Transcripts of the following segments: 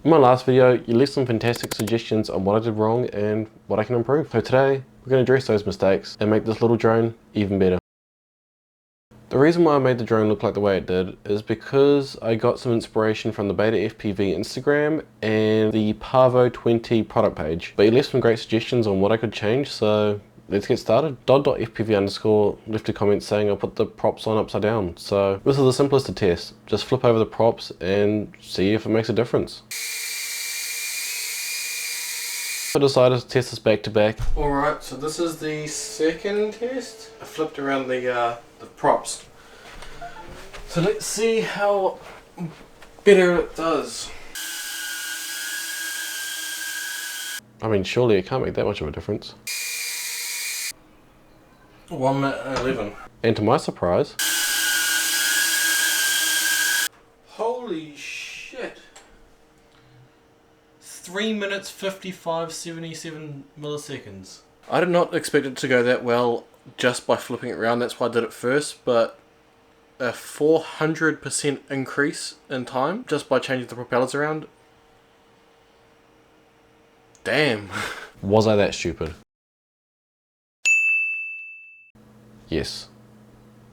In my last video, you left some fantastic suggestions on what I did wrong and what I can improve. So today, we're going to address those mistakes and make this little drone even better. The reason why I made the drone look like the way it did is because I got some inspiration from the Beta FPV Instagram and the Pavo20 product page. But you left some great suggestions on what I could change, so let's get started. Dod.fpv_ left a comment saying I'll put the props on upside down. So this is the simplest to test. Just flip over the props and see if it makes a difference. I decided to test this back to back. Alright, so this is the second test. I flipped around the props. So let's see how better it does. I mean, surely it can't make that much of a difference. 1 minute and 11. And to my surprise, holy shit! 3 minutes 55.77 milliseconds. I did not expect it to go that well just by flipping it around. That's why I did it first, but a 400% increase in time just by changing the propellers around. Damn. Was I that stupid? Yes.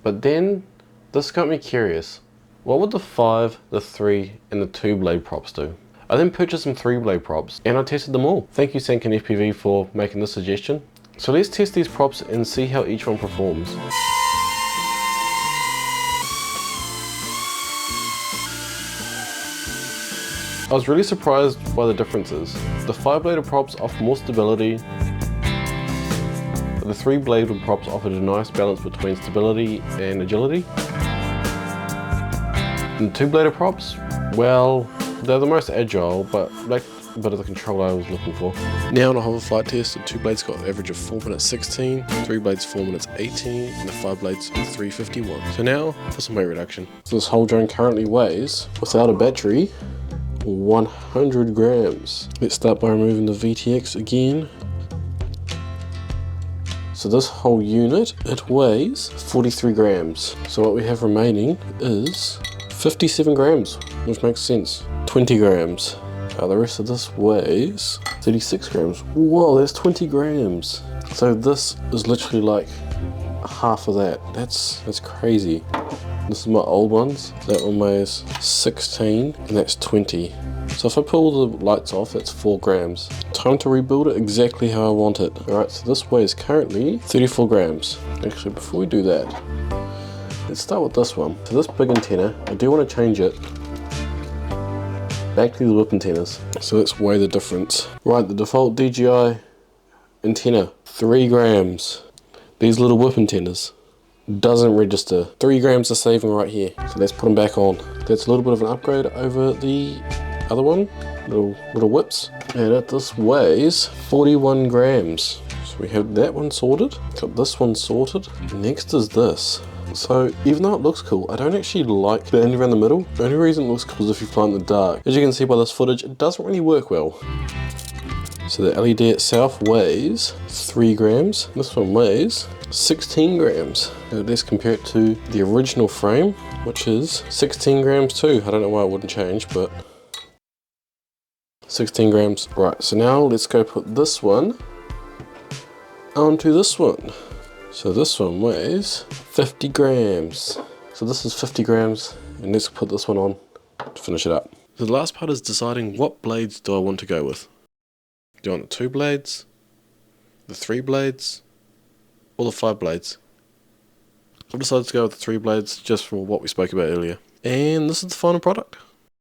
But then this got me curious. What would the 5, the 3 and the 2 blade props do? I then purchased some 3 blade props and I tested them all. Thank you Sankin FPV for making this suggestion. So let's test these props and see how each one performs. I was really surprised by the differences. The 5-bladed props offer more stability, but the 3-bladed props offered a nice balance between stability and agility. And the 2-bladed props, well, they're the most agile, but lack a bit of the control I was looking for. Now on a hover flight test, the 2 blades got an average of 4 minutes 16, 3 blades 4 minutes 18, and the 5 blades 3:51. So now for some weight reduction. So this whole drone currently weighs, without a battery, 100 grams. Let's start by removing the VTX again. So this whole unit, it weighs 43 grams. So what we have remaining is 57 grams, which makes sense. 20 grams. The rest of this weighs 36 grams. Whoa, that's 20 grams. So this is literally like half of that. That's crazy. This is my old ones. That one weighs 16 and that's 20. So if I pull the lights off, that's 4 grams. Time to rebuild it exactly how I want it. Alright, so this weighs currently 34 grams. Actually, before we do that, let's start with this one. So this big antenna, I do want to change it back to the whip antennas. So let's weigh the difference. Right, the default DJI antenna, 3 grams. These little whip antennas doesn't register. 3 grams of saving right here. So let's put them back on. That's a little bit of an upgrade over the other one, little whips. And this weighs 41 grams. So we have that one sorted, got this one sorted. Next is this. So even though it looks cool, I don't actually like the end around the middle. The only reason it looks cool is if you fly in the dark. As you can see by this footage, it doesn't really work well. So the LED itself weighs 3 grams. This one weighs 16 grams. Now let's compare it to the original frame, which is 16 grams too. I don't know why it wouldn't change, but 16 grams. Right, so now let's go put this one onto this one. So this one weighs 50 grams. So this is 50 grams, and let's put this one on to finish it up. The last part is deciding what blades do I want to go with. Do I want the 2 blades, the 3 blades, or the 5 blades? I've decided to go with the 3 blades just for what we spoke about earlier. And this is the final product.